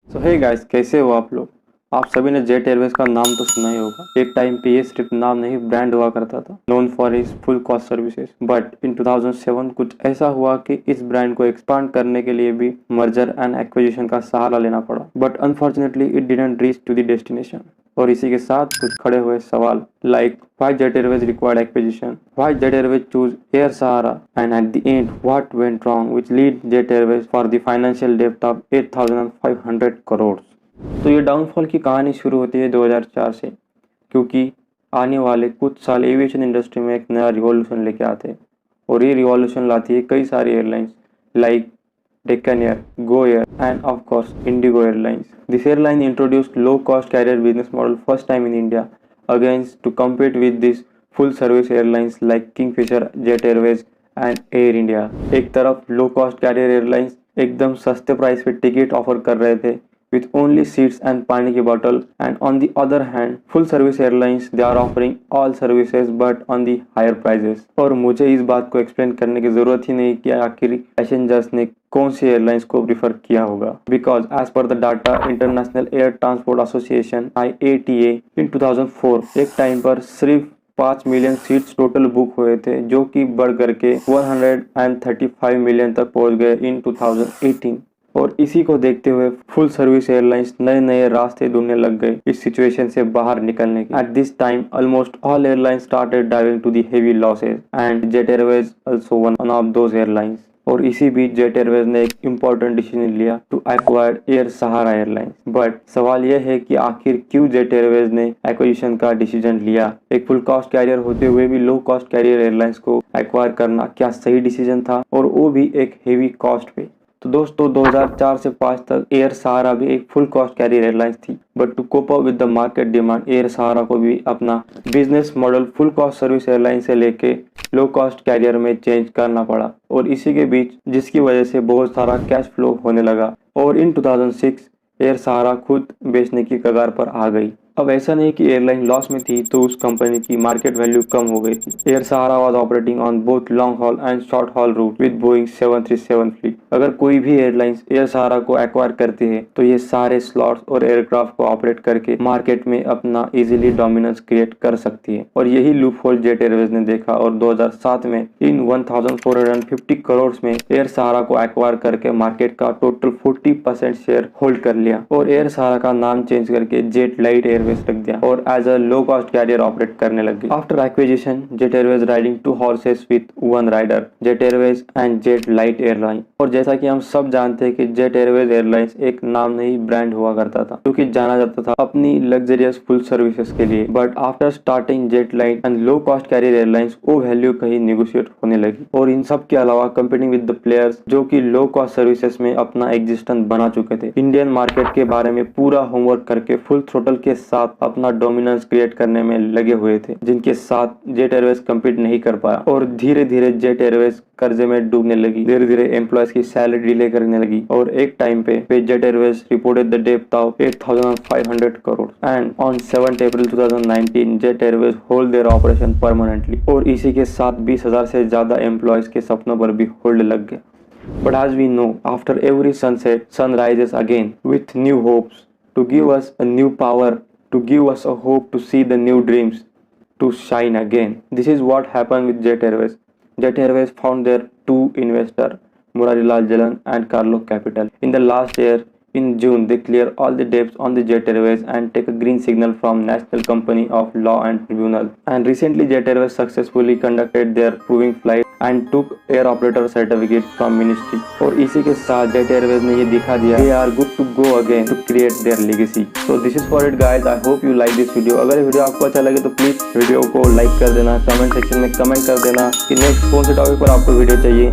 सो hey guys, कैसे हो आप लोग। आप सभी ने जेट एयरवेज का नाम तो सुना ही होगा। एक टाइम पे ये सिर्फ नाम नहीं ब्रांड हुआ करता था, known for is full cost services. But in 2007 कुछ ऐसा हुआ कि इस ब्रांड को एक्सपांड करने के लिए भी मर्जर एंड एक्विजिशन का सहारा लेना पड़ा। But unfortunately it didn't reach to the destination. और इसी के साथ कुछ खड़े हुए सवाल like why Jet Airways required acquisition, why Jet Airways chose Air Sahara, and at the end what went wrong which lead Jet Airways for the financial debt of 8,500 crores। तो ये डाउनफॉल की कहानी शुरू होती है 2004 से, क्योंकि आने वाले कुछ साल एविएशन इंडस्ट्री में एक नया रिवॉल्यूशन लेके आते हैं। और ये रिवॉल्यूशन लाती है कई सारी airlines like Deccan Air, Go Air, and of course Indigo Airlines. This airline introduced low-cost carrier business model first time in India, against to compete with these full-service airlines like Kingfisher, Jet Airways and Air India. एक तरफ low-cost carrier airlines एकदम सस्ते price पे ticket offer कर रहे थे with only seats and पानी की bottle, and on the other hand full service airlines they are offering all services but on the higher prices। और मुझे इस बात को एक्सप्लेन करने की जरूरत ही नहीं कि आखिर पैसेंजर्स ने कौन सी एयरलाइंस को प्रीफर किया होगा, because as per the data international air transport association IATA in 2004 एक टाइम पर सिर्फ 5 मिलियन सीट्स टोटल बुक हुए थे, जो कि बढ़ करके 135 मिलियन तक पहुंच गए इन 2018। और इसी को देखते हुए फुल सर्विस एयरलाइंस नए नए रास्ते ढूंढने लग गए इस सिचुएशन से बाहर निकलने के। At this time almost all airlines started diving to the heavy losses and Jet Airways also one of those airlines. और इसी बीच जेट एयरवेज ने एक इम्पोर्टेंट डिसीजन लिया to acquire Air Sahara airlines. बट सवाल यह है कि आखिर क्यों जेट एयरवेज ने एक्विजिशन का डिसीजन लिया। एक फुल कॉस्ट कैरियर होते हुए भी लो कॉस्ट कैरियर एयरलाइंस को एक्वायर करना क्या सही डिसीजन था, और वो भी एक हेवी कॉस्ट पे। तो दोस्तों 2004 से 5 तक एयर सहारा भी एक फुल कॉस्ट कैरियर एयरलाइंस थी, but to cope up with the market demand air Sahara को भी अपना business model full cost service airline से लेके लो कॉस्ट कैरियर में चेंज करना पड़ा। और इसी के बीच जिसकी वजह से बहुत सारा कैश फ्लो होने लगा, और इन 2006 एयर सहारा खुद बेचने की कगार पर आ गई। अब ऐसा नहीं कि एयरलाइन लॉस में थी तो उस कंपनी की मार्केट वैल्यू कम हो गई थी। Air Sahara was operating on both long haul and short haul route with Boeing 737 fleet. अगर कोई भी एयरलाइंस एयर सहारा को एक्वायर करती है तो ये सारे स्लॉट्स और एयरक्राफ्ट को ऑपरेट करके मार्केट में अपना इजीली डोमिनेंस क्रिएट कर सकती है। और यही लूप होल जेट एयरवेज ने देखा और 2007 में इन 1450 करोड़ में एयर सहारा को एक्वायर करके मार्केट का टोटल 40% शेयर होल्ड कर लिया और एयर सहारा का नाम चेंज करके जेट लाइट एयरवेज रख दिया और as a low cost carrier operate करने लग गई। After acquisition Jet Airways riding 2 horses with 1 rider, Jet Airways and Jet Lite airline. और जैसा कि हम सब जानते हैं कि जेट एयरवेज एयरलाइंस एक नाम नहीं ब्रांड हुआ करता था, क्योंकि जाना जाता था अपनी लग्जरियस फुल सर्विसेज के लिए। But after starting Jet Lite and low cost carrier airlines वो वैल्यू कहीं निगोशिएट होने लगी। और इन सब के अलावा कंपीटिंग विद द प्लेयर्स जो कि लो कॉस्ट सर्विसेज में अपना एग्जिस्टेंस बना चुके थे, इंडियन मार्केट के बारे में पूरा होमवर्क करके फुल थ्रोटल के साथ अपना डोमिनेंस क्रिएट करने में लगे हुए थे, जिनके साथ जेट एयरवेज कम्पीट नहीं कर पाया। और धीरे धीरे जेट एयरवेज कर्जे में डूबने लगी, धीरे धीरे एम्प्लॉयज की सैलरी डिले करने लगी। और एक टाइम पे जेट एयरवेज रिपोर्टेड द डेब्ट of 8,500 crore and on 7 April 2019 jet Airways hold their operation permanently. और इसी के साथ 20,000 से ज्यादा एम्प्लॉयज के सपनों पर भी होल्ड लग गया। But as we know, after every sunset, sun rises again with new hopes to give us a new power, to give us a hope to see the new dreams to shine again. This is what happened with Jet Airways. Jet Airways found their two investors, Muralilal Jalan and Carlo Capital. In the last year, in June, they clear all the debts on the Jet Airways and take a green signal from National Company of Law and Tribunal. And recently, Jet Airways successfully conducted their proving flight and took air operator certificate from ministry. और इसी के साथ Jet Airways ने ये दिखा दिया they are good to go again to create their legacy. So this is for it guys. I hope you like this video. अगर video आपको अच्छा लगे तो प्लीज वीडियो को लाइक कर देना, कमेंट सेक्शन में कमेंट कर देना कि नेक्स्ट कौन से टॉपिक पर आपको वीडियो चाहिए।